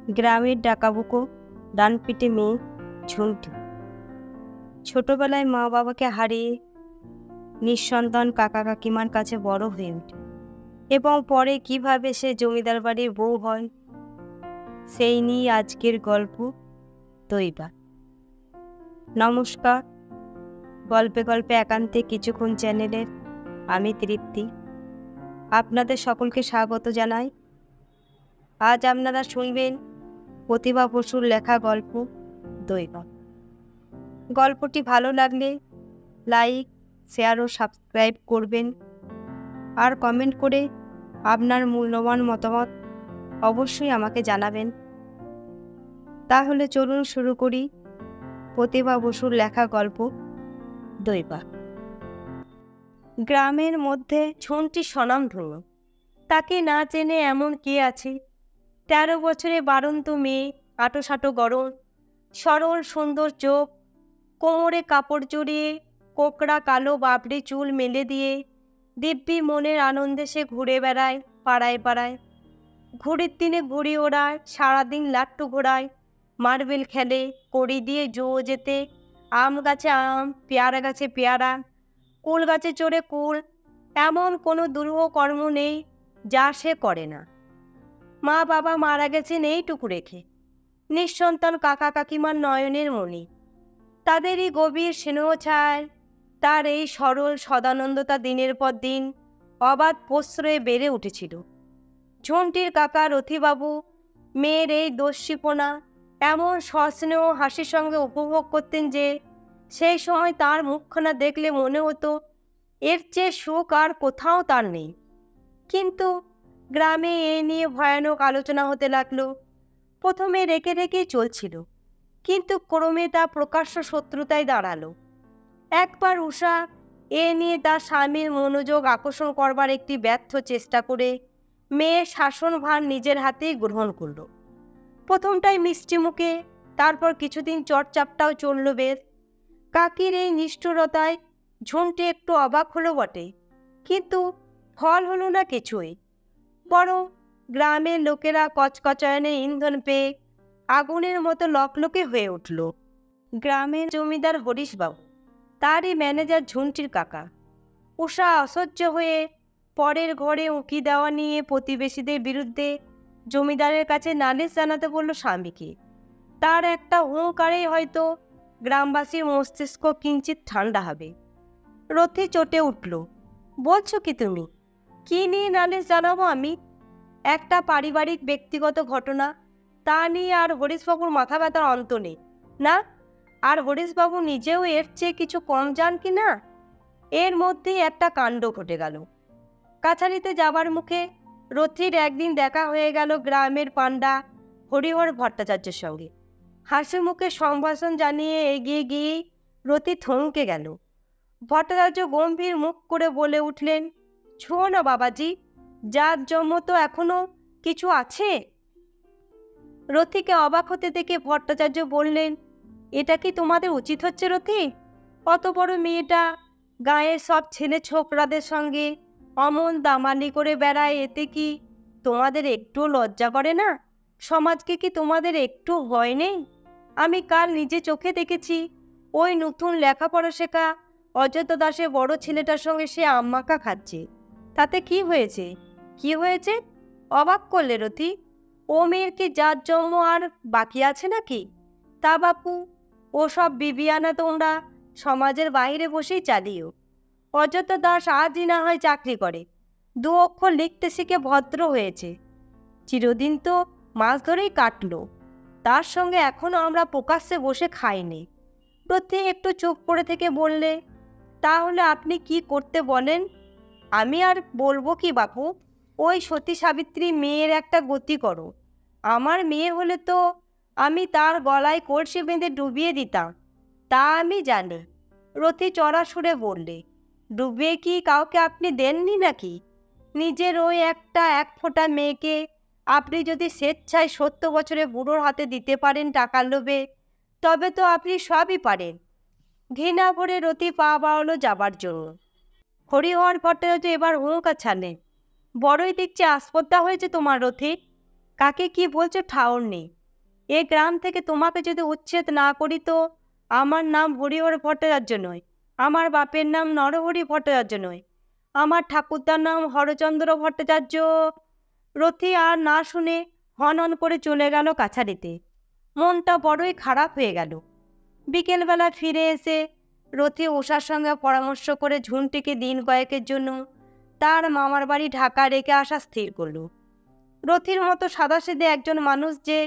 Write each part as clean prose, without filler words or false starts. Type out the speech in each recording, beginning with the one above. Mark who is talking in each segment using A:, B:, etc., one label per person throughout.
A: গ্রামের ডাকাবুকো ডানপিটে মেয়ে ঝুন্টু ছোটবেলায় মা বাবাকে হারিয়ে নিঃসন্তান কাকা কাকিমার কাছে বড় হয়ে ওঠে এবং পরে কিভাবে সে জমিদার বাড়ির বউ হয় সেই নিয়ে আজকের গল্প দৈবা। নমস্কার, গল্পে গল্পে একান্তে কিছুক্ষণ চ্যানেলের আমি তৃপ্তি আপনাদের সকলকে স্বাগত জানাই। আজ আপনারা শুনবেন প্রতিভা বসুর লেখা গল্প দৈবা। গল্পটি ভালো লাগলে লাইক, শেয়ার ও সাবস্ক্রাইব করবেন আর কমেন্ট করে আপনার মূল্যবান মতামত অবশ্যই আমাকে জানাবেন। তাহলে চলুন শুরু করি প্রতিভা বসুর লেখা গল্প দৈবা। গ্রামের মধ্যে ঝুন্টি স্বনামধন্য, তাকে না চেনে এমন কে আছে? 13 বছরে বাড়ন্ত মেয়ে, আঁটোসাঁটো গরম, সরল সুন্দর চোখ, কোমরে কাপড় জড়িয়ে কোকড়া কালো বাবড়ি চুল মেলে দিয়ে দিব্যি মনের আনন্দে সে ঘুরে বেড়ায় পাড়ায় পাড়ায়। ঘুড়ির দিনে ঘুড়ি ওড়ায়, সারাদিন লাট্টু ঘোড়ায়, মার্বেল খেলে, কড়ি দিয়ে জো যেতে, আম গাছে আম, পেয়ারা গাছে পেয়ারা, কুল গাছে চড়ে কুল, এমন কোনো দুরূহ কর্ম নেই যা সে করে না। মা বাবা মারা গেছেন এইটুকু রেখে, নিঃসন্তান কাকা কাকিমার নয়নের মণি, তাদেরই গভীর স্নেহ ছায় তার এই সরল সদানন্দতা দিনের পর দিন অবাধ প্রশ্রয়ে বেড়ে উঠেছিল। ঝুন্টির কাকা রথিবাবু মেয়ের এই দস্যিপনা এমন সস্নেহ হাসির সঙ্গে উপভোগ করতেন যে সেই সময় তার মুখখানা দেখলে মনে হতো এর চেয়ে সুখ আর কোথাও তার নেই। কিন্তু গ্রামে এ নিয়ে ভয়ানক আলোচনা হতে লাগলো। প্রথমে রেখে রেখেই চলছিল, কিন্তু ক্রমে তা প্রকাশ্য শত্রুতায় দাঁড়ালো। একবার উষা এ নিয়ে তার স্বামীর মনোযোগ আকর্ষণ করবার একটি ব্যর্থ চেষ্টা করে মেয়ের শাসনভার নিজের হাতেই গ্রহণ করল। প্রথমটাই মিষ্টি মুখে, তারপর কিছুদিন চটচাপটাও চলল বেশ। কাকির এই নিষ্ঠুরতায় ঝুন্টি একটু অবাক হলো বটে, কিন্তু ফল হলো না কিছুই। বরং গ্রামের লোকেরা কচকচায়নে ইন্ধন পেয়ে আগুনের মতো লকলকে হয়ে উঠল। গ্রামের জমিদার হরিশবাবু, তারই ম্যানেজার ঝুন্টির কাকা। উষা অসহ্য হয়ে পরের ঘরে উঁকি দেওয়া নিয়ে প্রতিবেশীদের বিরুদ্ধে জমিদারের কাছে নালিশ জানাতে বলল স্বামীকে। তার একটা হুঙ্কারেই হয়তো গ্রামবাসীর মস্তিষ্ক কিঞ্চিত ঠান্ডা হবে। রথি চটে উঠল। বলছো কি তুমি? কি নিয়ে নালিশ জানাবো আমি? একটা পারিবারিক ব্যক্তিগত ঘটনা, তা নিয়ে আর হরিশবাবুর মাথা ব্যথার অন্ত নেই না? আর হরিশবাবু নিজেও এর চেয়ে কিছু কম যান কি না? এর মধ্যেই একটা কাণ্ড ঘটে গেল। কাছারিতে যাবার মুখে রথির একদিন দেখা হয়ে গেল গ্রামের পাণ্ডা হরিহর ভট্টাচার্যের সঙ্গে। হাসি মুখে সম্ভাষণ জানিয়ে এগিয়ে গিয়েই রথি থমকে গেল। ভট্টাচার্য গম্ভীর মুখ করে বলে উঠলেন, ছুঁয়ো না বাবাজি, যার জন্ম তো এখনো কিছু আছে। রথিকে অবাক হতে দেখে ভট্টাচার্য বললেন, এটা কি তোমাদের উচিত হচ্ছে রথি? অত বড় মেয়েটা গায়ের সব ছেলে ছোকরাদের সঙ্গে অমন দামালি করে বেড়ায়, এতে কি তোমাদের একটু লজ্জা করে না? সমাজকে কি তোমাদের একটু ভয় নেই? আমি কাল নিজে চোখে দেখেছি ওই নতুন লেখাপড়া শেখা অযোধ্যা দাসের বড় ছেলেটার সঙ্গে সে আম্মাকা খাচ্ছে। তাতে কি হয়েছে? কি হয়েছে? অবাক করলে রথি। ও মেয়ের কি যার জন্ম আর বাকি আছে নাকি? তা বাপু, ও সব বিবিয়ানা তোমরা সমাজের বাইরে বসেই চালিও। অযোধ্যা দাস আজই না হয় চাকরি করে, 2 অক্ষর লিখতে শিখে ভদ্র হয়েছে, চিরদিন তো মাছ ধরেই কাটলো, তার সঙ্গে এখনো আমরা প্রকাশ্যে বসে খাইনি। রথি একটু চুপ করে থেকে বললে, তাহলে আপনি কি করতে বলেন? আমি আর বলবো কি বাপু, ওই সতী সাবিত্রী মেয়ের একটা গতি করো। আমার মেয়ে হলে তো আমি তার গলায় কলসি বেঁধে ডুবিয়ে দিতাম, তা আমি জানি। রথি চড়া সুরে বললে, ডুবিয়ে কি কাউকে আপনি দেননি নাকি? নিজের ওই একটা 1 ফোঁটা মেয়েকে আপনি যদি স্বেচ্ছায় 70 বছরে বুড়োর হাতে দিতে পারেন টাকার লোভে, তবে তো আপনি সবই পারেন। ঘৃণা ভরে রথি পা বাড়ালো যাবার জন্য। হরিহর ভট্টাচার্য এবার হুঙ্কার ছাড়লেন, বড়ই দেখছি আস্পর্ধা হয়েছে তোমার রথি। কাকে কি বলছো ঠাউর নেই। এ গ্রাম থেকে তোমাকে যদি উচ্ছেদ না করি তো আমার নাম হরিহর ভট্টাচার্য নয়, আমার বাপের নাম নরহরি ভট্টাচার্য নয়, আমার ঠাকুরদার নাম হরচন্দ্র ভট্টাচার্য। রথি আর না শুনে হনন করে চলে গেল কাছারিতে। মনটা বড়ই খারাপ হয়ে গেল। বিকেলবেলা ফিরে এসে রথি উষার সঙ্গে পরামর্শ করে ঝুন্টিকে দিন কয়েকের জন্য তার মামার বাড়ি ঢাকা রেখে আসা স্থির করল। রথির মতো সাদাসিধে একজন মানুষ যে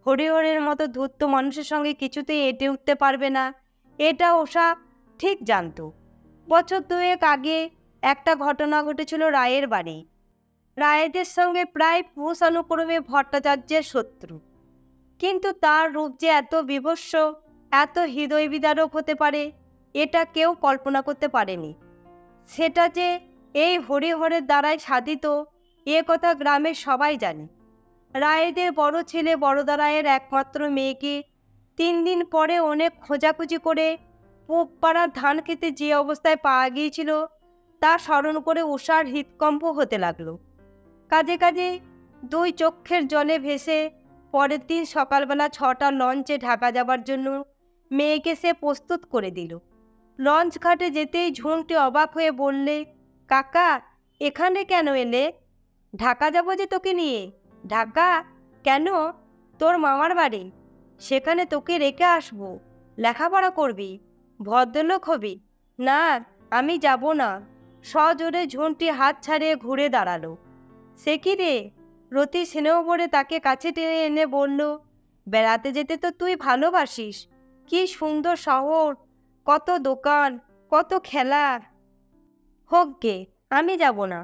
A: হরিহরের মতো ধূর্ত মানুষের সঙ্গে কিছুতেই এঁটে উঠতে পারবে না, এটা উষা ঠিক জানত। বছর দুয়েক আগে একটা ঘটনা ঘটেছিল রায়ের বাড়ি। রায়েদের সঙ্গে প্রায় পুষ অনুক্রমে ভট্টাচার্যের শত্রু, কিন্তু তার রূপ যে এত বিভৎস, এত হৃদয় বিদারক হতে পারে এটা কেউ কল্পনা করতে পারেনি। সেটা যে এই হরিহরের দ্বারাই সাধিত এ কথা গ্রামের সবাই জানে। রায়েদের বড় ছেলে বড়দা রায়ের একমাত্র মেয়েকে 3 দিন পরে অনেক খোঁজাখুঁজি করে পূব পাড়ার ধান খেতে যে অবস্থায় পাওয়া গিয়েছিল তা স্মরণ করে উষার হৃৎকম্প হতে লাগলো। কাজে কাজে 2 চক্ষের জলে ভেসে পরের দিন সকালবেলা 6টা লঞ্চে ঢাকা যাবার জন্য মেয়েকে সে প্রস্তুত করে দিল। লঞ্চ ঘাটে যেতেই ঝুন্টি অবাক হয়ে বললে, কাকা এখানে কেন এলে? ঢাকা যাবো যে তোকে নিয়ে। ঢাকা কেন? তোর মামার বাড়ি, সেখানে তোকে রেখে আসবো, লেখাপড়া করবি, ভদ্রলোক হবি। না, আমি যাব না। সজোরে ঝুন্টি হাত ছাড়িয়ে ঘুরে দাঁড়ালো। সে কি রে? রতি স্নেহ করে তাকে কাছে টেনে এনে বলল, বেড়াতে যেতে তো তুই ভালোবাসিস, কি সুন্দর শহর, কত দোকান, কত খেলা। হোক গে, আমি যাব না।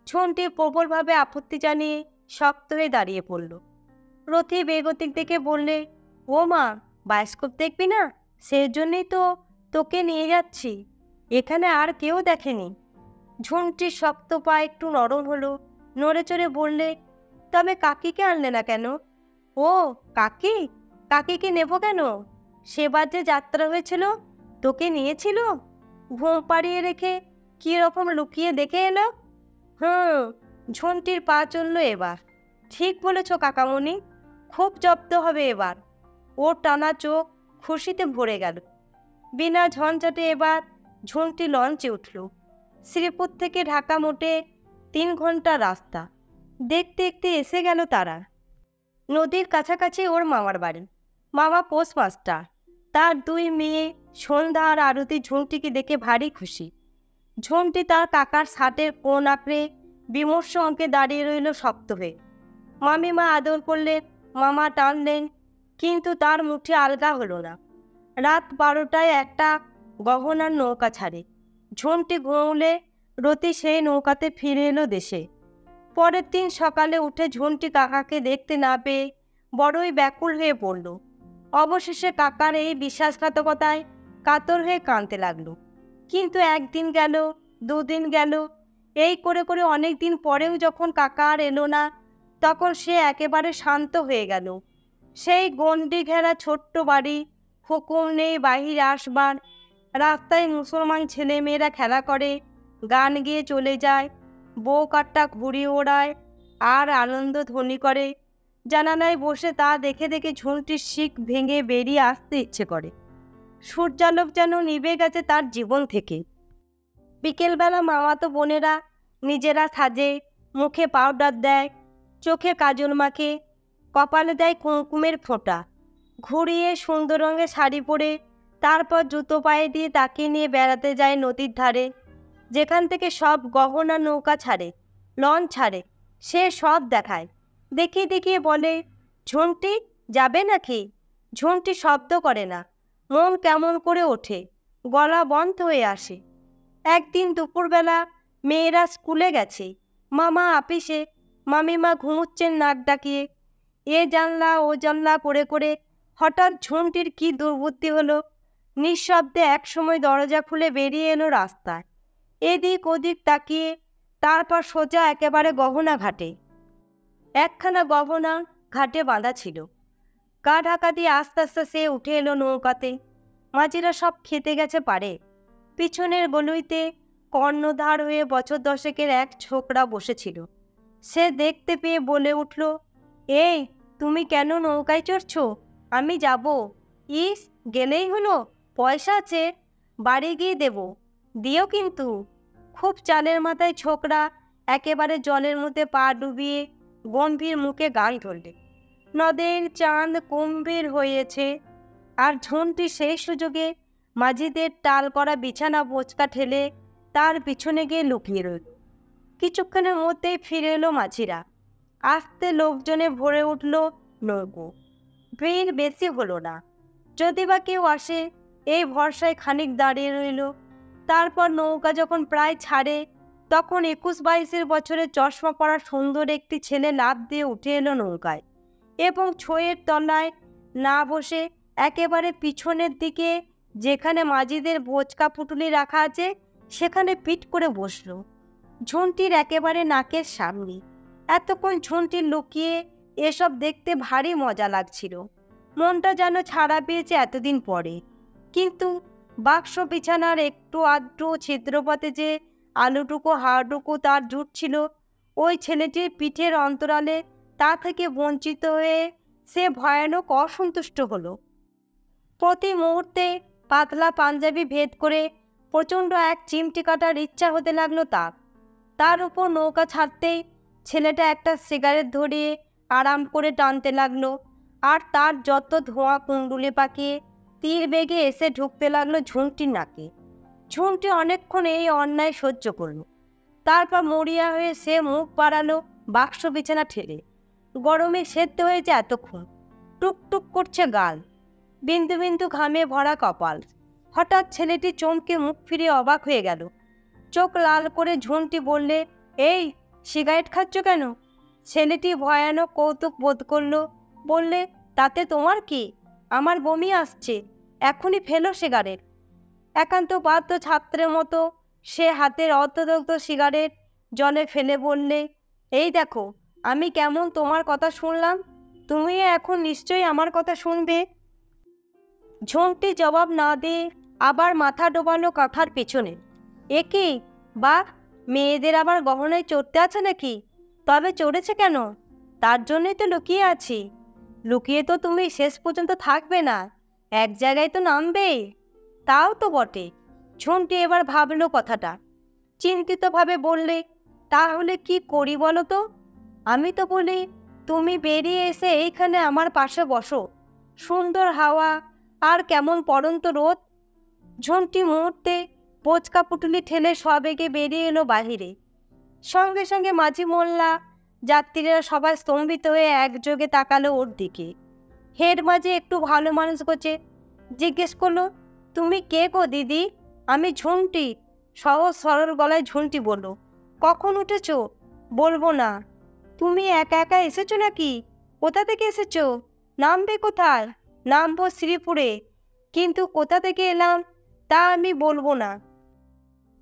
A: ঝুন্টি প্রবলভাবে আপত্তি জানিয়ে শক্ত হয়ে দাঁড়িয়ে পড়ল। রথি বেগতিক দেখে বললে, ও মা, বায়োস্কোপ দেখবি না? সেই জন্যই তো তোকে নিয়ে যাচ্ছি, এখানে আর কেউ দেখেনি। ঝুন্টির শক্ত পা একটু নরম হলো, নড়ে চড়ে বললে, তবে কাকিকে আনলে না কেন? ও কাকি, কাকিকে নেব কেন? সেবার যে যাত্রা হয়েছিল তোকে নিয়েছিল, ঘুম পাড়িয়ে রেখে কী রকম লুকিয়ে দেখে এলো। ঝুন্টির পা চলল এবার। ঠিক বলেছ কাকামণি, খুব জব্দ হবে এবার। ওর টানা চোখ খুশিতে ভরে গেল। বিনা ঝঞ্ঝাটে এবার ঝুন্টি লঞ্চে উঠল। শ্রীপুর থেকে ঢাকা মোটে 3 ঘন্টা রাস্তা। দেখতে দেখতে এসে গেল তারা। নদীর কাছাকাছি ওর মামার বাড়ি। মামা পোস্টমাস্টার। তার 2 মেয়ে সন্ধ্যা আর আরতি ঝুন্টিকে দেখে ভারী খুশি। ঝুন্টি তার কাকার শার্টের কোণ আঁকড়ে বিমর্ষ অঙ্কে দাঁড়িয়ে রইল শক্ত হয়ে। মামিমা আদর করলেন, মামা টানলেন, কিন্তু তার মুঠে আলগা হলো না। রাত 12টায় একটা গহনার নৌকা ছাড়ে। ঝুন্টি ঘুমলে রতি সেই নৌকাতে ফিরে এলো দেশে। পরের দিন সকালে উঠে ঝুন্টি কাকাকে দেখতে না পেয়ে বড়ই ব্যাকুল হয়ে পড়ল। অবশেষে কাকার এই বিশ্বাসঘাতকতায় কাতর হয়ে কাঁদতে লাগলো। কিন্তু 1 দিন গেল, 2 দিন গেল, এই করে করে অনেক দিন পরেও যখন কাকা আর এলো না, তখন সে একেবারে শান্ত হয়ে গেল। সেই গণ্ডি ঘেরা ছোট্ট বাড়ি, হুকুম নেই বাহিরে আসবার, রাস্তায় মুসলমান ছেলেমেয়েরা খেলা করে, গান গেয়ে চলে যায়, বউ কাট্টা ঘুড়ি ওড়ায় আর আনন্দ ধ্বনি করে। জানালায় বসে তা দেখে দেখে ঝুন্টির শিক ভেঙে বেরিয়ে আসতে ইচ্ছে করে। সূর্যালোক যেন নিভে গেছে তার জীবন থেকে। বিকেলবেলা মামাতো বোনেরা নিজেরা সাজে, মুখে পাউডার দেয়, চোখে কাজল মাখে, কপালে দেয় কুমকুমের ফোঁটা, ঘুরিয়ে সুন্দর রঙের শাড়ি পরে তারপর জুতো পায়ে দিয়ে তাকে নিয়ে বেড়াতে যায় নদীর ধারে, যেখান থেকে সব গহনা নৌকা ছাড়ে, লঞ্চ ছাড়ে, সে সব দেখায়। দেখিয়ে দেখিয়ে বলে, ঝুন্টি যাবে নাকি? ঝুন্টি শব্দ করে না, মন কেমন করে ওঠে, গলা বন্ধ হয়ে আসে। একদিন দুপুরবেলা মেয়েরা স্কুলে গেছে, মামা আপিসে, মামিমা ঘুমুচ্ছেন নাক ডাকিয়ে। এ জানলা ও জানলা করে করে হঠাৎ ঝুন্টির কি দুর্বুদ্ধি হলো, নিঃশব্দে একসময় দরজা খুলে বেরিয়ে এলো রাস্তায়। এদিক ওদিক তাকিয়ে তারপর সোজা একেবারে গহনা ঘাটে। একখানা গহনা ঘাটে বাঁধা ছিল। গা ঢাকা দিয়ে আস্তে আস্তে সে উঠে এলো নৌকাতে। মাঝিরা সব খেতে গেছে পারে। পিছনের গলুইতে কর্ণধার হয়ে বছর 10-এর এক ছোকরা বসেছিল। সে দেখতে পেয়ে বলে উঠল, এই তুমি কেন নৌকায় চড়ছো? আমি যাব। ইস, গেলেই হলো, পয়সা আছে, বাড়ি গিয়ে দেব। দিও কিন্তু। খুব চালের মাথায় ছোকরা একেবারে জলের মধ্যে পা ডুবিয়ে গম্ভীর মুখে গান ধরলে। নদের চাঁদ গম্ভীর হয়েছে, আর ঝন্টি সেই সুযোগে মাঝিদের টাল করা বিছানা বোঁচকা ঠেলে তার পিছনে গিয়ে লুকিয়ে রইল। কিছুক্ষণের মধ্যেই ফিরে এলো মাঝিরা। আস্তে লোকজনে ভরে উঠল নৌকো। ভিড় বেশি হলো না, যদি বা কেউ আসে এই ভরসায় খানিক দাঁড়িয়ে রইল। তারপর নৌকা যখন প্রায় ছাড়ে, তখন 21-22 বছরের চশমা পরা সুন্দর একটি ছেলে লাফ দিয়ে উঠে এলো নৌকায় এবং ছইয়ের তলায় না বসে একেবারে পিছনের দিকে, যেখানে মাঝিদের বোঁচকা পুটুলি রাখা আছে, সেখানে পিঠ করে বসলো, ঝুন্টির একেবারে নাকের সামনে। এতক্ষণ ঝুন্টি লুকিয়ে এসব দেখতে ভারী মজা লাগছিল। মনটা যেন ছাড়া পেয়েছে এতদিন পরে। কিন্তু বাক্স বিছানার একটু আধটু ছিদ্রপথে যে আলুটুকু হাড়টুকু তার জুটছিল, ওই ছেলেটির পিঠের অন্তরালে তা থেকে বঞ্চিত হয়ে সে ভয়ানক অসন্তুষ্ট হলো। প্রতি মুহূর্তে পাতলা পাঞ্জাবি ভেদ করে প্রচণ্ড এক চিমটি কাটার ইচ্ছা হতে লাগলো তার। তার উপর নৌকা ছাড়তেই ছেলেটা একটা সিগারেট ধরিয়ে আরাম করে টানতে লাগলো, আর তার যত ধোঁয়া কুণ্ডুলি পাকিয়ে তীর বেগে এসে ঢুকতে লাগলো ঝুন্টির নাকে। ঝুন্টি অনেকক্ষণ এই অন্যায় সহ্য করল। তারপর মরিয়া হয়ে সে মুখ বাড়ালো বাক্স বিছানা ঠেলে। গরমে সেদ্ধ হয়েছে এতক্ষণ, টুকটুক করছে গাল, বিন্দু বিন্দু ঘামে ভরা কপাল। হঠাৎ ছেলেটি চমকে মুখ ফিরিয়ে অবাক হয়ে গেল। চোখ লাল করে ঝুন্টি বললে, এই, সিগারেট খাচ্ছ কেন? ছেলেটি ভয়ানক কৌতুক বোধ করল, বললে, তাতে তোমার কি? আমার বমি আসছে, এখনই ফেলো সিগারেট। একান্ত বাধ্য ছাত্রের মতো সে হাতের অর্ধদগ্ধ সিগারেট জলে ফেলে বললে, এই দেখো, আমি কেমন তোমার কথা শুনলাম, তুমিও এখন নিশ্চয়ই আমার কথা শুনবে। ঝুন্টি জবাব না দিয়ে আবার মাথা ডোবালো কাঁথার পেছনে। এ কি, বাহ, মেয়েদের আবার গহনায় চড়তে আছে নাকি? তবে চড়েছে কেন? তার জন্যই তো লুকিয়ে আছি। লুকিয়ে তো তুমি শেষ পর্যন্ত থাকবে না, এক জায়গায় তো নামবেই। তাও তো বটে। ঝুন্টি এবার ভাবলো কথাটা, চিন্তিতভাবে বললে, তাহলে কি করি বলো তো? আমি তো বলি, তুমি বেরিয়ে এসে এইখানে আমার পাশে বসো, সুন্দর হাওয়া আর কেমন পড়ন্ত রোদ। ঝুন্টি মুহূর্তে বোঁচকা পুটুলি ঠেলে সবেগে বেরিয়ে এলো বাহিরে। সঙ্গে সঙ্গে মাঝি মোল্লা যাত্রীরা সবাই স্তম্ভিত হয়ে একযোগে তাকালো ওর দিকে। হেড মাঝি একটু ভালো মানুষ গোছে জিজ্ঞেস করলো, তুমি কে গো দিদি? আমি ঝুন্টি। সহজ সরল গলায় ঝুন্টি বলল, কখন উঠেছ? বলবো না। তুমি একা একা এসেছো নাকি? কোথা থেকে এসেছো? নামবে কোথায়? নামবো শ্রীপুরে, কিন্তু কোথা থেকে এলাম তা আমি বলবো না।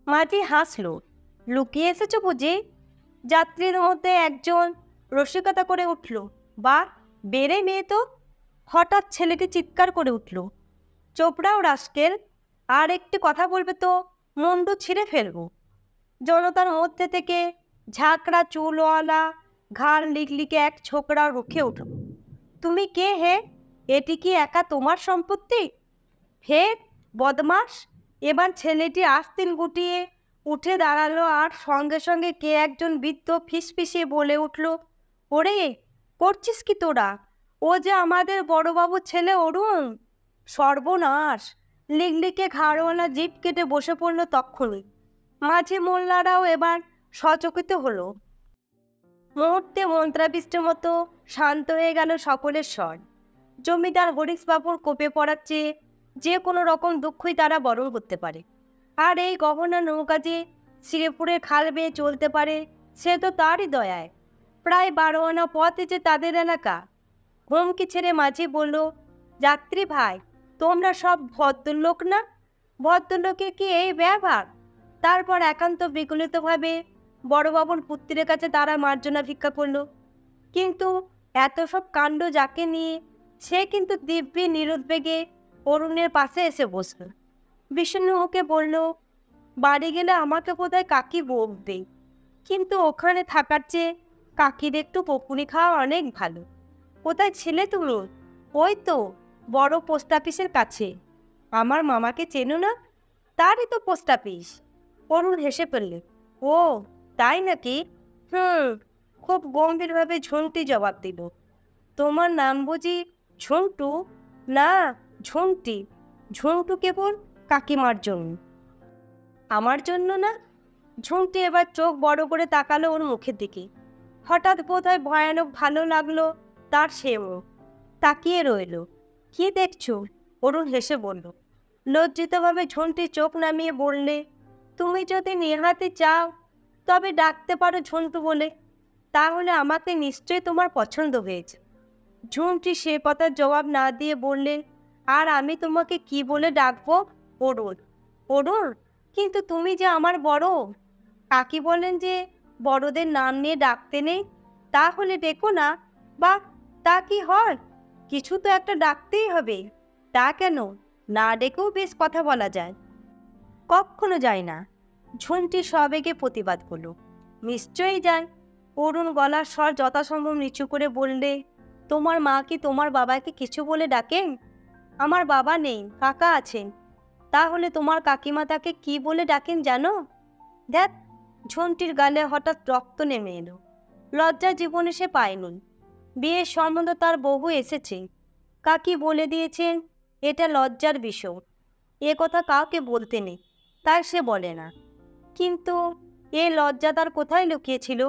A: মাঝি হাসলো, লুকিয়ে এসেছো বুঝি? যাত্রীর মধ্যে একজন রসিকতা করে উঠল, বা, বেড়ে মেয়ে তো। হঠাৎ ছেলেটি চিৎকার করে উঠল, চোপড়াও রাস্কেল, আর একটি কথা বলবে তো মুন্ডু ছিঁড়ে ফেলবো। জনতার মধ্যে থেকে ঝাঁকড়া চুলওয়ালা ঘাড় লিকলিকে এক ছোকরা রুখে উঠল, তুমি কে হে? এটি কি একা তোমার সম্পত্তি? হে বদমাস! এবার ছেলেটি আস্তিন গুটিয়ে উঠে দাঁড়ালো, আর সঙ্গে সঙ্গে কে একজন বৃদ্ধ ফিসফিসিয়ে বলে উঠল, ওরে, করছিস কি তোরা? ও যে আমাদের বড়বাবুর ছেলে অরুণ। সর্বনাশ! লিকলিকে ঘাড়ওয়ালা জিভ কেটে বসে পড়ল তক্ষুনি। মাঝি মোল্লারাও এবার সচকিত হলো। মুহূর্তে মন্ত্রাবিষ্টের মতো শান্ত হয়ে গেল সকলের স্বর। জমিদার হরিশবাবুর কোপে পড়ার চেয়ে যে কোনো রকম দুঃখই তারা বরণ করতে পারে, আর এই গহনা নৌকা যে শ্রীপুরের খাল বেয়ে চলতে পারে সে তো তারই দয়ায়। প্রায় 12 আনা পথে যে তাদের এলাকা। হুমকি ছেড়ে মাঝি বলল, যাত্রী ভাই, তোমরা সব ভদ্রলোক না? ভদ্রলোকের কি এই ব্যবহার? তারপর একান্ত বিগলিতভাবে বড়বাবুর পুত্রের কাছে তারা মার্জনা ভিক্ষা করল। কিন্তু এত সব কাণ্ড যাকে নিয়ে, সে কিন্তু দিব্যি নিরুদ্বেগে অরুণের পাশে এসে বসল। বিষণ্ণ মুখে বলল, বাড়ি গেলে আমাকে বোধহয় কাকি বকবে, কিন্তু ওখানে থাকার চেয়ে কাকির একটু পকুনি খাওয়া অনেক ভালো। কোথায় ছিলে তুমি? ওই তো বড় পোস্ট অফিসের কাছে। আমার মামাকে চেনো না? তারই তো পোস্ট অফিস। অরুণ হেসে ফেলল। ও তাই নাকি? হুম। খুব গম্ভীরভাবে ঝন্টি জবাব দিল। তোমার নাম বুঝি ঝন্টু? না, ঝন্টি। ঝন্টু কেবল কাকিমার জন্য। আমার জন্য না? ঝন্টি এবার চোখ বড় করে তাকালো ওর মুখের দিকে। হঠাৎ বোধহয় ভয়ানক ভালো লাগলো তার সে মুখ। তাকিয়ে রইল। কি দেখছো? অরুণ হেসে বলল। লজ্জিতভাবে ঝন্টি চোখ নামিয়ে বললে, তুমি যদি নেহাতে চাও তবে ডাকতে পারো ঝন্টু বলে। তাহলে আমাকে নিশ্চয়ই তোমার পছন্দ হয়েছে। ঝন্টি সে কথার জবাব না দিয়ে বললে, আর আমি তোমাকে কি বলে ডাকবো? অরুণ। অরুণ? কিন্তু তুমি যে আমার বড়। কাকি বলেন যে বড়দের নাম নিয়ে ডাকতে নেই। তাহলে ডেকো না। বা তা কি হয়? কিছু তো একটা ডাকতেই হবে। তা কেন? না ডেকেও বেশ কথা বলা যায়। কখনো যায় না। ঝন্টি সবেগে প্রতিবাদ করল। নিশ্চয়ই যায়। অরুণ গলার স্বর যথাসম্ভব নিচু করে বললে, তোমার মা কি তোমার বাবাকে কিছু বলে ডাকেন? আমার বাবা নেই, কাকা আছেন। তাহলে তোমার কাকিমা তাকে কি বলে ডাকেন জানো? দেখ, ঝন্টির গালে হঠাৎ রক্ত নেমে এলো। লজ্জা জীবনে সে পায়নি। বিয়ের সম্বন্ধ তার বহু এসেছে। কাকি বলে দিয়েছেন এটা লজ্জার বিষয়, এ কথা কাউকে বলতে নেই, তাই সে বলে না। কিন্তু এ লজ্জা তার কোথায় লুকিয়েছিল?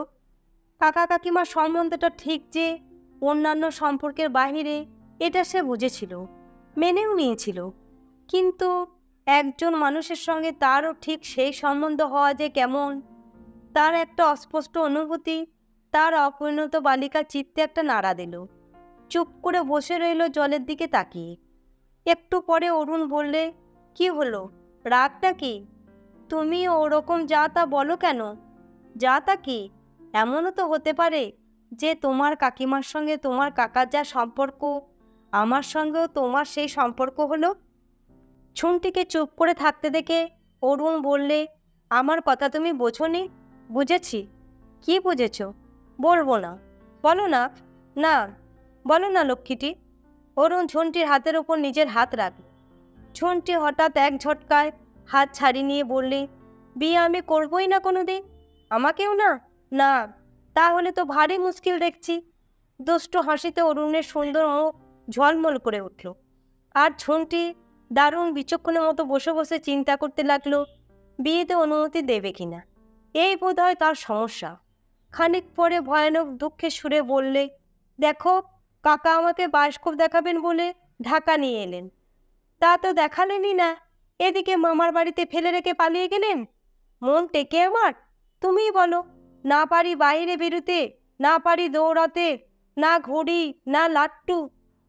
A: কাকা কাকিমার সম্বন্ধটা ঠিক যে অন্যান্য সম্পর্কের বাহিরে, এটা সে বুঝেছিল, মেনেও নিয়েছিল। কিন্তু একজন মানুষের সঙ্গে তারও ঠিক সেই সম্বন্ধ হওয়া যে কেমন, তার একটা অস্পষ্ট অনুভূতি তার অপরিণত বালিকার চিত্তে একটা নাড়া দিল। চুপ করে বসে রইল জলের দিকে তাকিয়ে। একটু পরে অরুণ বললে, কি হলো, রাগটা কি? তুমি ওরকম যা তা বলো কেন? যা তা কি? এমনও তো হতে পারে যে তোমার কাকিমার সঙ্গে তোমার কাকার যা সম্পর্ক, আমার সঙ্গেও তোমার সেই সম্পর্ক হলো। ঝুন্টিকে চুপ করে থাকতে দেখে অরুণ বললে, আমার কথা তুমি বোঝোনি? বুঝেছি। কি বুঝেছ? বলবো না। বলো না। না, বলো না লক্ষ্মীটি। অরুণ ঝুন্টির হাতের ওপর নিজের হাত রাখল। ঝুন্টি হঠাৎ এক ঝটকায় হাত ছাড়িয়ে নিয়ে বললে, বিয়ে আমি করবই না কোনোদিন। আমাকেও না? না। তাহলে তো ভারী মুশকিল দেখছি। দুষ্ট হাসিতে অরুণের সুন্দর মুখ ঝলমল করে উঠল। আর ঝুন্টি দারুণ বিচক্ষণের মতো বসে বসে চিন্তা করতে লাগলো বিয়েতে অনুমতি দেবে কিনা। এই বোধ হয় তার সমস্যা। খানিক পরে ভয়ানক দুঃখের সুরে বললে, দেখো, কাকা আমাকে বায়োস্কোপ দেখাবেন বলে ঢাকা নিয়ে এলেন। তা তো দেখালেনই না, এদিকে মামার বাড়িতে ফেলে রেখে পালিয়ে গেলেন। মন টেকে আমার? তুমিই বলো। না পারি বাইরে বেরোতে, না পারি দৌড়াতে, না ঘড়ি, না লাট্টু।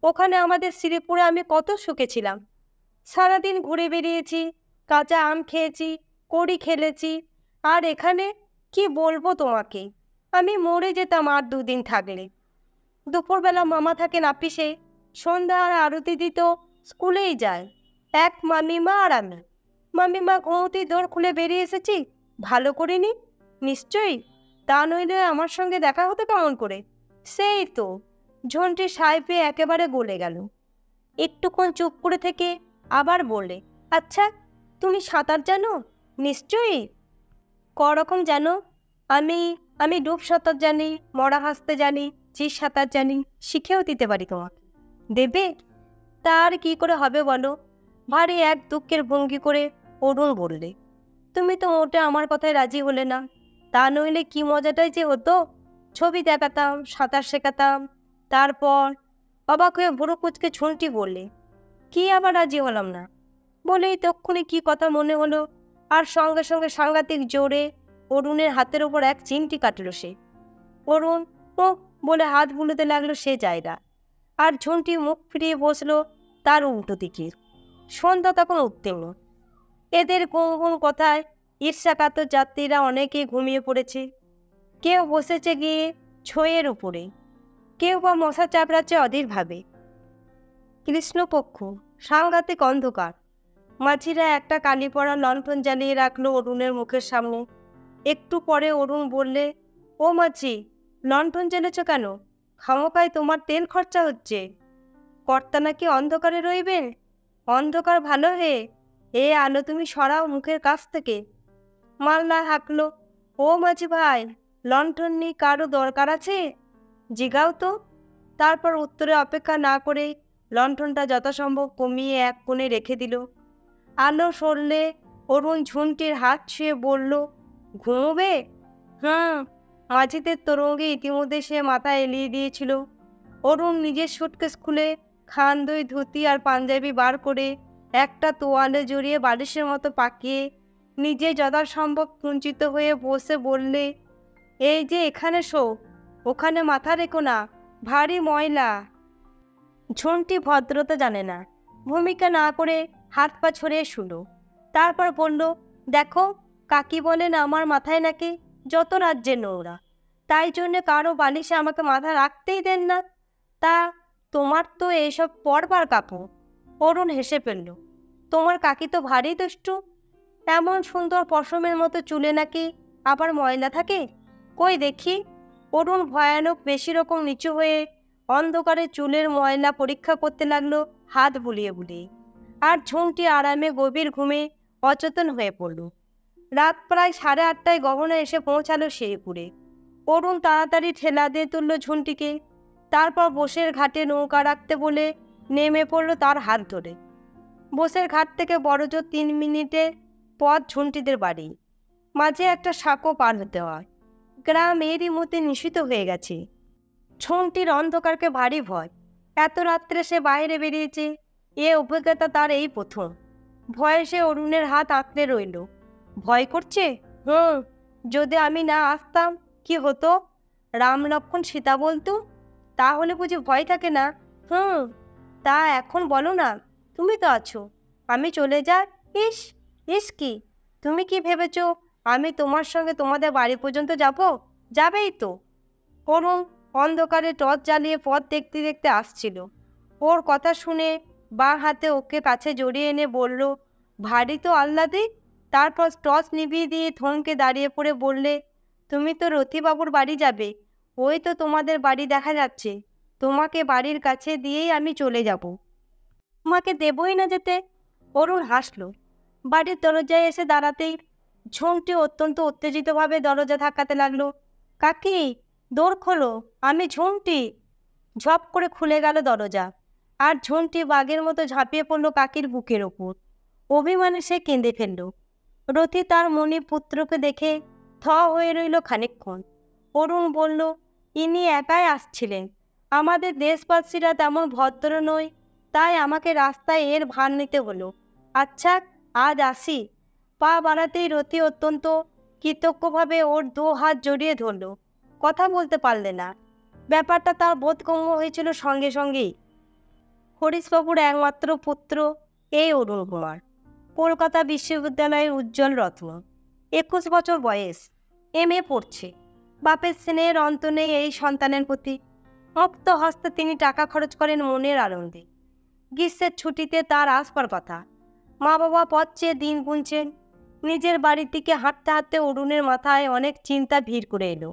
A: ওখানে আমাদের শ্রীপুরে আমি কত সুখে ছিলাম। সারাদিন ঘুরে বেরিয়েছি, কাঁচা আম খেয়েছি, কড়ি খেলেছি। আর এখানে কি বলবো তোমাকে, আমি মরে যেতাম আর দুদিন থাকলে। দুপুরবেলা মামা থাকেন আপিসে, সন্ধ্যা আর আরতি দিত স্কুলেই যায়। এক মামিমা আর আমি। মামিমা ঘুমোতেই দৌড় খুলে বেরিয়ে এসেছি। ভালো করিনি নিশ্চয়ই, তা নইলে আমার সঙ্গে দেখা হতো কেমন করে? সেই তো। ঝন্টি সায় পেয়ে একেবারে গলে গেল। একটুক্ষণ চুপ করে থেকে আবার বললে, আচ্ছা, তুমি সাঁতার জানো? নিশ্চয়ই। করকম জানো? আমি আমি ডুব সাঁতার জানি, মরা ভাসতে জানি, চিজ সাঁতার জানি, শিখেও দিতে পারি তোমাকে। দেবে? তার কি করে হবে বলো? ভারী এক দুঃখের ভঙ্গি করে অরুণ বললে, তুমি তো মোটে আমার কথায় রাজি হলে না। তা নইলে কি মজাটাই যে হতো। ছবি দেখাতাম, সাঁতার শেখাতাম। তারপর অবাক হয়ে ভুরু কুচকে ঝুন্টি বললে, কি আবার রাজি হলাম না? বলেই তক্ষুনি কি কথা মনে হলো, আর সঙ্গে সঙ্গে সাংঘাতিক জোরে অরুণের হাতের ওপর এক চিমটি কাটল সে। অরুণ ও বলে হাত বুলোতে লাগলো সে জায়গা। আর ঝুন্টি মুখ ফিরিয়ে বসলো তার উল্টো দিকে। সন্ধ্যা তখন উত্তীর্ণ। এদের গুনগুন কথায় ঈর্ষাকাতর যাত্রীরা অনেকে ঘুমিয়ে পড়েছে। কেউ বসেছে গিয়ে ছইয়ের উপরে, কেউ বা মশা চাপড়াচ্ছে অধীরভাবে। কৃষ্ণপক্ষ, সাংঘাতিক অন্ধকার। মাঝিরা একটা কালি পড়া লণ্ঠন জ্বালিয়ে রাখলো অরুণের মুখের সামনে। একটু পরে অরুণ বললে, ও মাঝি, লণ্ঠন জ্বেলেছ কেন? খামোকায় তোমার তেল খরচা হচ্ছে। কর্তা নাকি অন্ধকারে রইবেন? অন্ধকার ভালো হে, এ আলো তুমি সরাও মুখের কাছ থেকে। মাল্লা হাঁকলো, ও মাঝি ভাই, লণ্ঠন নিয়ে কারো দরকার আছে? জিগাও তো। তারপর উত্তরে অপেক্ষা না করে লণ্ঠনটা যথাসম্ভব কমিয়ে এক কোণে রেখে দিল। আলো সরলে অরুণ ঝুন্টির হাত ছুঁয়ে বলল, ঘুমোবে? হুম। মাঝিদের তরঙ্গে ইতিমধ্যে সে মাথা এলিয়ে দিয়েছিল। অরুণ নিজের সুটকেস খুলে খানদই ধুতি আর পাঞ্জাবি বার করে একটা তোয়ালে জড়িয়ে বালিশের মতো পাকিয়ে নিজে যথাসম্ভব কুঞ্চিত হয়ে বসে বললে, এই যে এখানে শো, ওখানে মাথা রেখো না, ভারী ময়লা। ঝুন্টি ভদ্রতা জানে না, ভূমিকা না করে হাত পা ছড়িয়ে শুলো। তারপর বলল, দেখো, কাকি বলেন আমার মাথায় নাকি যত রাজ্যের নোংরা, তাই জন্য কারো বালিশে আমাকে মাথা রাখতেই দেন না। তা তোমার তো এসব পরবার কাপড়। অরুণ হেসে ফেলল, তোমার কাকি তো ভারী দুষ্টু। এমন সুন্দর পশমের মতো চুলে নাকি আবার ময়লা থাকে? কই দেখি। অরুণ ভয়ানক বেশি রকম নিচু হয়ে অন্ধকারে চুলের ময়লা পরীক্ষা করতে লাগলো হাত বুলিয়ে বুলিয়ে। আর ঝুমটি আরামে গভীর ঘুমে অচেতন হয়ে পড়ল। রাত প্রায় 8:30টায় গহনা এসে পৌঁছালো শেরপুরে। অরুণ তাড়াতাড়ি ঠেলা দিয়ে তুলল ঝুন্টিকে। তারপর বোসের ঘাটে নৌকা রাখতে বলে নেমে পড়ল তার হাত ধরে। বোসের ঘাট থেকে বড়জোর 3 মিনিটের পথ ঝুন্টিদের বাড়ি। মাঝে একটা সাঁকো পার হতে হয়। গ্রাম এরই মধ্যে নিষিদ্ধ হয়ে গেছে। ঝুন্টির অন্ধকারকে ভারী ভয়। এত রাত্রে সে বাইরে বেরিয়েছে, এ অভিজ্ঞতা তার এই প্রথম। ভয়ে সে অরুণের হাত আঁকড়ে রইল। ভয় করছে? হুম। যদি আমি না আসতাম কি হতো? রাম লক্ষ্মণ সীতা বলতো, তাহলে বুঝি ভয় থাকে না? হুম। তা এখন বলো না, তুমি তো আছো। আমি চলে যাই? ইস ইস, কি তুমি কি ভেবেছ আমি তোমার সঙ্গে তোমাদের বাড়ি পর্যন্ত যাব? যাবেই তো। অরুণ অন্ধকারে টর্চ জ্বালিয়ে পথ দেখতে দেখতে আসছিল। ওর কথা শুনে বাঁ হাতে ওকে কাছে জড়িয়ে এনে বলল, ভারী তো আহ্লাদে। তারপর টর্চ নিভিয়ে দিয়ে থমকে দাঁড়িয়ে পড়ে বললে, তুমি তো রথিবাবুর বাড়ি যাবে। ওই তো তোমাদের বাড়ি দেখা যাচ্ছে। তোমাকে বাড়ির কাছে দিয়েই আমি চলে যাব। তোমাকে দেবই না যেতে। অরুণ হাসল। বাড়ির দরজায় এসে দাঁড়াতেই ঝুমটি অত্যন্ত উত্তেজিতভাবে দরজা ধাক্কাতে লাগলো। কাকি, দোর খোলো, আমি ঝুমটি। ঝপ করে খুলে গেল দরজা। আর ঝুমটি বাঘের মতো ঝাঁপিয়ে পড়ল কাকির বুকের ওপর। অভিমানে সে কেঁদে ফেলল। রথি তার মনি পুত্রকে দেখে থ হয়ে রইল খানিকক্ষণ। অরুণ বলল, ইনি একাই আসছিলেন। আমাদের দেশবাসীরা তেমন ভদ্র নয়, তাই আমাকে রাস্তায় এর ভার নিতে হলো। আচ্ছা, আজ আসি। পা বাড়াতেই রথি অত্যন্ত কৃতজ্ঞভাবে ওর 2 হাত জড়িয়ে ধরল। কথা বলতে পারলে না। ব্যাপারটা তার বোধগম্য হয়েছিল সঙ্গে সঙ্গেই। হরিশবাবুর একমাত্র পুত্র এই অরুণ কুমার, কলকাতা বিশ্ববিদ্যালয়ের উজ্জ্বল রত্ন। 21 বছর বয়স, MA পড়ছে। বাপের স্নেহের অন্ত নেই এই সন্তানের প্রতি। মুক্ত হস্তে তিনি টাকা খরচ করেন মনের আনন্দে। গ্রীষ্মের ছুটিতে তার আসবার কথা। মা বাবা পথ চেয়ে দিন গুনছেন। নিজের বাড়ির দিকে হাঁটতে হাঁটতে অরুণের মাথায় অনেক চিন্তা ভিড় করে এলো।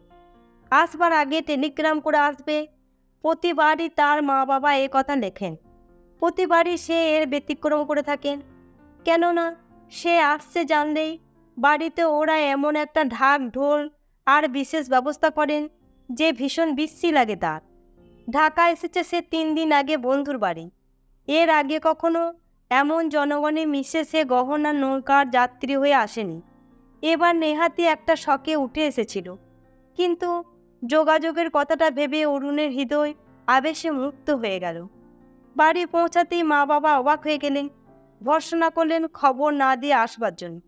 A: আসবার আগে টেলিগ্রাম করে আসবে। প্রতিবারই তার মা বাবা এ কথা লেখেন। প্রতিবারই সে এর ব্যতিক্রম করে থাকেন। কেননা সে আসছে জানলেই বাড়িতে ওরা এমন একটা ঢাক ঢোল আর বিশেষ ব্যবস্থা করেন যে ভীষণ বিশ্রী লাগে তার। ঢাকা এসেছে সে 3 দিন আগে বন্ধুর বাড়ি। এর আগে কখনো এমন জনগণে মিশে সে গহনা নৌকার যাত্রী হয়ে আসেনি। এবার নেহাতি একটা শখে উঠে এসেছিল। কিন্তু যোগাযোগের কথাটা ভেবে অরুণের হৃদয় আবেশে মুক্ত হয়ে গেল। বাড়ি পৌঁছাতেই মা বাবা অবাক হয়ে গেলেন। ভর্ৎসনা করলেন খবর না দিয়ে আসবার জন্য।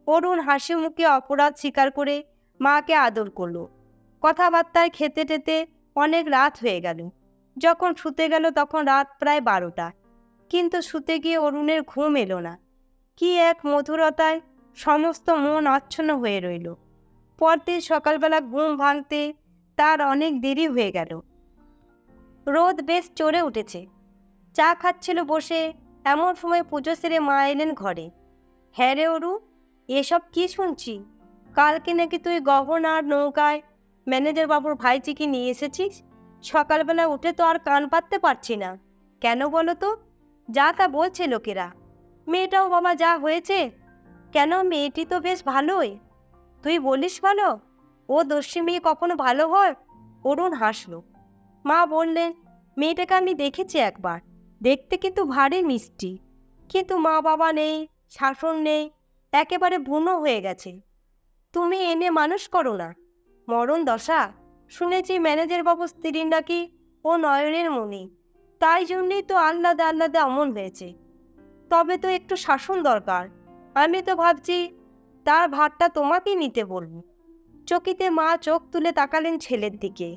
A: অরুণ হাসি মুখে অপরাধ স্বীকার করে মাকে আদর করল। কথাবার্তায় খেতে টেতে অনেক রাত হয়ে গেল। যখন শুতে গেল তখন রাত প্রায় 12টা। কিন্তু শুতে গিয়ে অরুণের ঘুম এলো না। কি এক মধুরতায় সমস্ত মন আচ্ছন্ন হয়ে রইল। পরদিন সকালবেলা ঘুম ভাঙতে তার অনেক দেরি হয়ে গেল। রোদ বেশ চড়ে উঠেছে। চা খাচ্ছিল বসে, এমন সময় পুজো সেরে মা এলেন ঘরে। হ্যাঁ রে অরু, এসব কি শুনছি? কালকে নাকি তুই গহনা আর নৌকায় ম্যানেজার বাবুর ভাইজিকে নিয়ে এসেছিস। সকালবেলা উঠে তো আর কান পাততে পারছি না। কেন বলো তো? যা তা বলছে লোকেরা। মেয়েটাও বাবা যা হয়েছে। কেন, মেয়েটি তো বেশ ভালোই। তুই বলিস ভালো? ও দস্যি মেয়ে কখনো ভালো হয়? অরুণ হাসল। মা বললেন, মেয়েটাকে আমি দেখেছি একবার, দেখতে কিন্তু ভারী মিষ্টি, কিন্তু মা বাবা নেই, শাসন নেই, একেবারে বুনো হয়ে গেছে। তুমি এনে মানুষ করো না। মরণ দশা। শুনেছি ম্যানেজার বাবু স্ত্রী নাকি ও নয়নের মণি, তাই জন্যই তো আহ্লাদে আহ্লাদে অমন হয়েছে। তবে তো একটু শাসন দরকার। আমি তো ভাবছি তার ভারটা তোমাকেই নিতে বলবো। চকিতে মা চোখ তুলে তাকালেন ছেলের দিকে।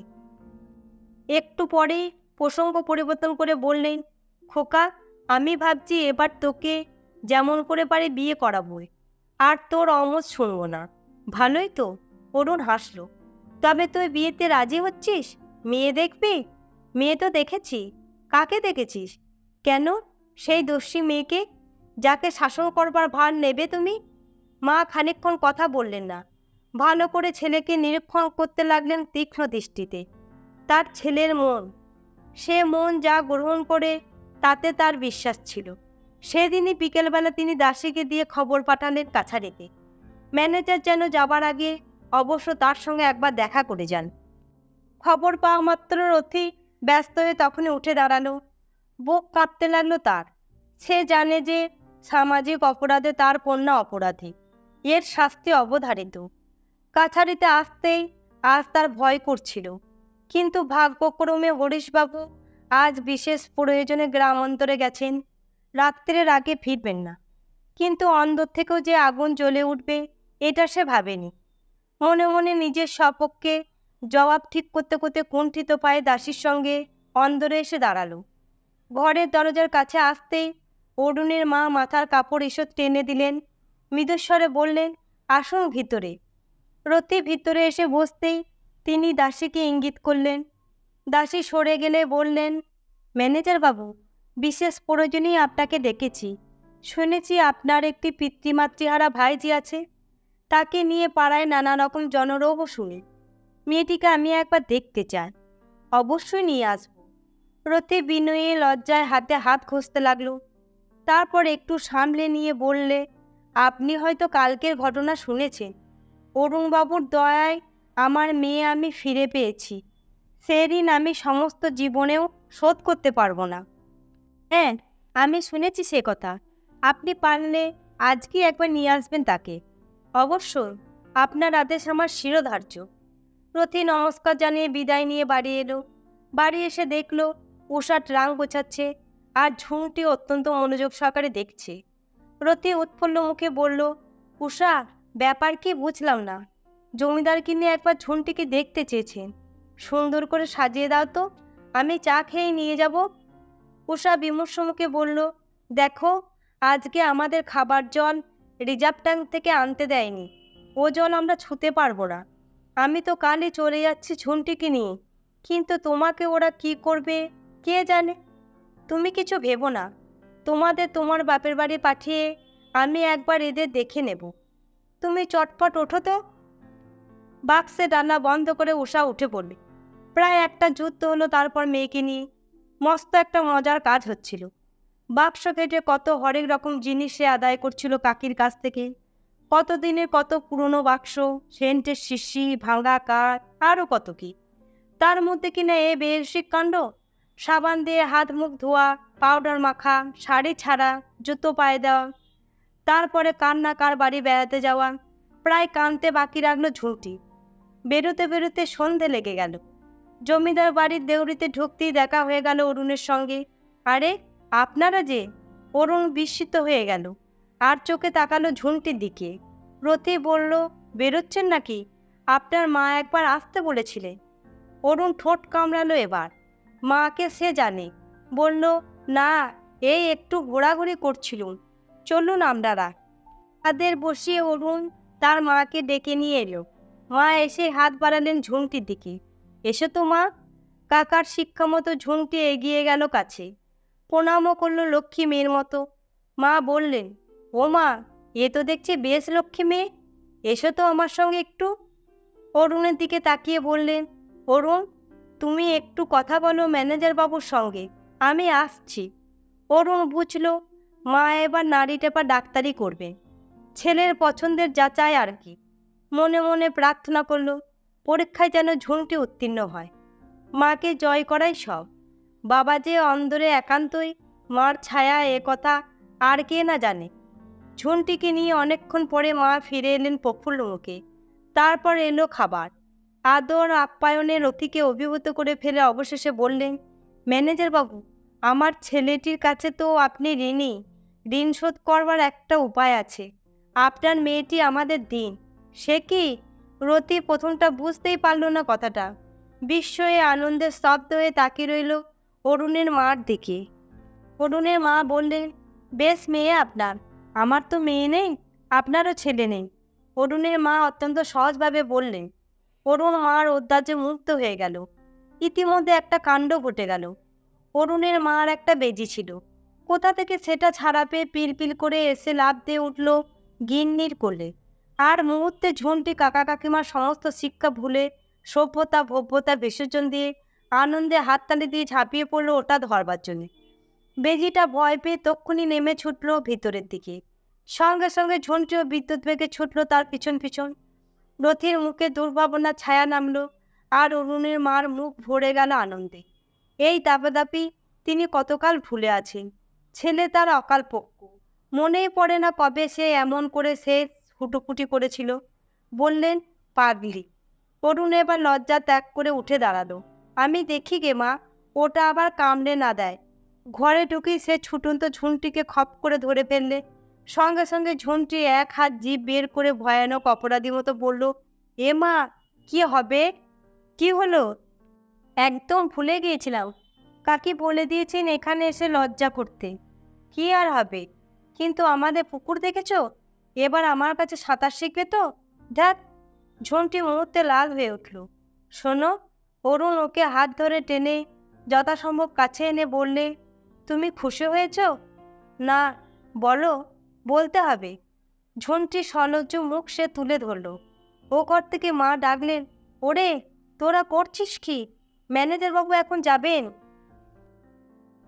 A: একটু পরেই প্রসঙ্গ পরিবর্তন করে বললেন, খোকা, আমি ভাবছি এবার তোকে যেমন করে পারে বিয়ে করাবোই, আর তোর অমত শুনবো না। ভালোই তো। অরুণ হাসল। তবে তুই বিয়েতে রাজি হচ্ছিস? মেয়ে দেখবি? মেয়ে তো দেখেছি। কাকে দেখেছিস? কেন, সেই দস্যি মেয়েকে, যাকে শাসন করবার ভার নেবে তুমি? মা খানিকক্ষণ কথা বললেন না। ভালো করে ছেলেকে নিরীক্ষণ করতে লাগলেন তীক্ষ্ণ দৃষ্টিতে। তার ছেলের মন, সে মন যা গ্রহণ করে তাতে তার বিশ্বাস ছিল। সেদিনই বিকেলবেলা তিনি দাসীকে দিয়ে খবর পাঠালেন কাছারিতে। ম্যানেজার যেন যাবার আগে অবশ্য তার সঙ্গে একবার দেখা করে যান। খবর পাওয়া মাত্র রথি ব্যস্ত হয়ে তখনই উঠে দাঁড়ালো। বুক কাঁপতে লাগলো তার। সে জানে যে সামাজিক অপরাধে তার কন্যা অপরাধী, এর শাস্তি অবধারিত। কাছারিতে আসতেই আজ তার ভয় করছিল, কিন্তু ভাগ্যক্রমে হরিশবাবু আজ বিশেষ প্রয়োজনে গ্রাম অন্তরে গেছেন, রাত্রের আগে ফিরবেন না। কিন্তু অন্দর থেকেও যে আগুন জ্বলে উঠবে এটা সে ভাবেনি। মনে মনে নিজের সপক্ষে জবাব ঠিক করতে করতে কুণ্ঠিত পায়ে দাসীর সঙ্গে অন্দরে এসে দাঁড়ালো। ঘরের দরজার কাছে আসতেই অরুণের মা মাথার কাপড় ঈষৎ টেনে দিলেন, মৃদুস্বরে বললেন, আসুন ভিতরে। রতি ভিতরে এসে বসতেই তিনি দাসীকে ইঙ্গিত করলেন। দাসী সরে গেলে বললেন, ম্যানেজার বাবু, বিশেষ প্রয়োজনেই আপনাকে ডেকেছি। শুনেছি আপনার একটি পিতৃমাতৃহারা ভাইজি আছে, তাকে নিয়ে পাড়ায় নানা রকম জনরোহ শুনে। মেয়েটিকে আমি একবার দেখতে চাই। অবশ্যই নিয়ে আসবো। রতি বিনয়ে লজ্জায় হাতে হাত ঘষতে লাগলো। তারপর একটু সামলে নিয়ে বললে, আপনি হয়তো কালকের ঘটনা শুনেছেন। অরুণবাবুর দয়ায় আমার মেয়ে আমি ফিরে পেয়েছি। সে ঋণ আমি সমস্ত জীবনেও শোধ করতে পারবো না। হ্যাঁ, আমি শুনেছি সে কথা। আপনি পারলে আজকেই একবার নিয়ে আসবেন তাকে। অবশ্যই, আপনার আদেশ আমার শিরোধার্য। রথি নমস্কার জানিয়ে বিদায় নিয়ে বাড়ি এলো। বাড়ি এসে দেখল উষা ট্রাঙ্ক গোছাচ্ছে, আর ঝুমটি অত্যন্ত মনোযোগ সহকারে দেখছে। রথি উৎফুল্ল মুখে বলল, উষা, ব্যাপার কি বুঝলাম না। জমিদার কিনে একবার ঝুমটিকে দেখতে চেয়েছেন। সুন্দর করে সাজিয়ে দাও তো, আমি চা খেয়ে নিয়ে যাব। উষা বিমর্ষ মুখে বলল, দেখো, আজকে আমাদের খাবার জল রিজার্ভ ট্যাঙ্ক থেকে আনতে দেয়নি। ও জল আমরা ছুঁতে পারবো না। আমি তো কালই চলে যাচ্ছি ঝুমটিকে নিয়ে, কিন্তু তোমাকে ওরা কি করবে কে জানে। তুমি কিছু ভেবো না। তোমাদের তোমার বাপের বাড়ি পাঠিয়ে আমি একবার এদের দেখে নেব। তুমি চটপট ওঠো তো। বাক্সে ডানা বন্ধ করে উষা উঠে পড়বে। প্রায় একটা যুদ্ধ হলো তারপর মেয়েকে নিয়ে। মস্ত একটা মজার কাজ হচ্ছিল। বাক্স কেটে কত হরেক রকম জিনিস সে আদায় করছিল কাকির কাছ থেকে। কতদিনের কত পুরনো বাক্স, সেন্টের শিশি, ভাঙা কাঠ, আরও কত কি। তার মধ্যে কিনা এ বেশিক কাণ্ড। সাবান দিয়ে হাত মুখ ধোয়া, পাউডার মাখা, শাড়ি ছাড়া, জুতো পায়ে দেওয়া। তারপরে কান্না কার বাড়ি বেড়াতে যাওয়া। প্রায় কানতে বাকি রাখলো ঝুঁটি। বেরোতে বেরোতে সন্ধে লেগে গেল। জমিদার বাড়ির দেউড়িতে ঢুকতেই দেখা হয়ে গেল অরুণের সঙ্গে। আরে, আপনারা যে! অরুণ বিস্মিত হয়ে গেল, আর চোখে তাকালো ঝুঁটির দিকে। রথি বলল, বেরোচ্ছেন নাকি? আপনার মা একবার আসতে বলেছিলেন। অরুণ ঠোঁট কামড়ালো এবার। মাকে সে জানে। বলল, না, এই একটু ঘোরাঘুরি করছিলুম। চলুন আপনারা। তাদের বসিয়ে অরুণ তার মাকে ডেকে নিয়ে এলো। মা এসে হাত বাড়ালেন ঝুঁটির দিকে। এসো তো মা। কাকার শিক্ষা মতো ঝুঁটি এগিয়ে গেল কাছে। প্রণামও করল লক্ষ্মী মেয়ের মতো। মা বললেন, ও মা, এ তো দেখছি বেশ লক্ষ্মী মেয়ে। এসো তো আমার সঙ্গে একটু। অরুণের দিকে তাকিয়ে বললেন, অরুণ, তুমি একটু কথা বলো ম্যানেজার বাবুর সঙ্গে, আমি আসছি। অরুণ বুঝল মা এবার নাড়ি টেপা ডাক্তারি করবে, ছেলের পছন্দের যাচাই আর কি। মনে মনে প্রার্থনা করল পরীক্ষায় যেন ঝুঁটি উত্তীর্ণ হয়। মাকে জয় করাই সব। বাবা যে অন্দরে একান্তই মার ছায়া, এ কথা আর কে না জানে। ঝুঁটিকে নিয়ে অনেকক্ষণ পরে মা ফিরে এলেন প্রফুল্ল মুখে। তারপর এলো খাবার। আদর আপ্যায়নে রতিকে অভিভূত করে ফেলে অবশেষে বললেন, ম্যানেজার বাবু, আমার ছেলেটির কাছে তো আপনি ঋণী। ঋণ শোধ করবার একটা উপায় আছে। আপনার মেয়েটি আমাদের দিন। সে কি? রতি প্রথমটা বুঝতেই পারল না কথাটা। বিস্ময়ে আনন্দে স্তব্ধ হয়ে তাকিয়ে রইল অরুণের মার দিকে। অরুণের মা বললেন, বেশ মেয়ে আপনার। আমার তো মেয়ে নেই, আপনারও ছেলে নেই। অরুণের মা অত্যন্ত সহজভাবে বললেন। অরুণ মার ঔদার্যে মুগ্ধ হয়ে গেল। ইতিমধ্যে একটা কাণ্ড ঘটে গেল। অরুণের মার একটা বেজি ছিল। কোথা থেকে সেটা ছাড়া পেয়ে পিলপিল করে এসে লাফ দিয়ে উঠল গিন্নির কোলে। আর মুহূর্তে ঝুঁটি কাকা কাকিমার সমস্ত শিক্ষা ভুলে সভ্যতা ভব্যতা বিসর্জন দিয়ে আনন্দে হাততালি দিয়ে ঝাঁপিয়ে পড়ল ওটা ধরবার জন্যে। বেজিটা ভয় পেয়ে তক্ষুনি নেমে ছুটল ভিতরের দিকে। সঙ্গে সঙ্গে ঝুঁটিও বিদ্যুৎ বেগে ছুটল তার পিছন পিছন। রথির মুখে দুর্ভাবনার ছায়া নামল, আর অরুণের মার মুখ ভরে গেল আনন্দে। এই দাপাদাপি তিনি কতকাল ভুলে আছেন। ছেলে তার অকালপক্ষ। মনেই পড়ে না কবে সে এমন করে সে হুটোপুটি করেছিল। বললেন, পাগলি। অরুণ এবার লজ্জা ত্যাগ করে উঠে দাঁড়ালো। আমি দেখি গে মা, ওটা আবার কামড়ে না দেয়। ঘরে ঢুকেই সে ছুটন্ত ঝুঁটিকে খপ করে ধরে ফেললে। সঙ্গে সঙ্গে ঝুঁটি এক হাত জিভ বের করে ভয়ানক অপরাধী মতো বলল, এ মা, কি হবে? কি হলো? একদম ভুলে গিয়েছিলাম। কাকি বলে দিয়েছেন এখানে এসে লজ্জা করতে। কি আর হবে? কিন্তু আমাদের পুকুর দেখেছ? এবার আমার কাছে সাঁতার শিখবে তো? দেখ। ঝুঁটি মুহূর্তে লাল হয়ে উঠল। শোনো। অরুণ ওকে হাত ধরে টেনে যথাসম্ভব কাছে এনে বললে, তুমি খুশি হয়েছ? না, বলো। বলতে হবে। ঝুঁটি সলজ্জ মুখ সে তুলে ধরল। ও ঘর থেকে মা ডাকলেন, ওরে, তোরা করছিস কি? ম্যানেজারবাবু এখন যাবেন।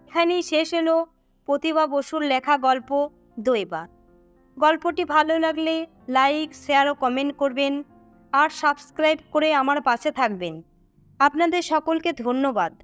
A: এখানেই শেষ এলো প্রতিভা বসুর লেখা গল্প দৈবা। গল্পটি ভালো লাগলে লাইক, শেয়ার ও কমেন্ট করবেন, আর সাবস্ক্রাইব করে আমার পাশে থাকবেন। আপনাদের সকলকে ধন্যবাদ।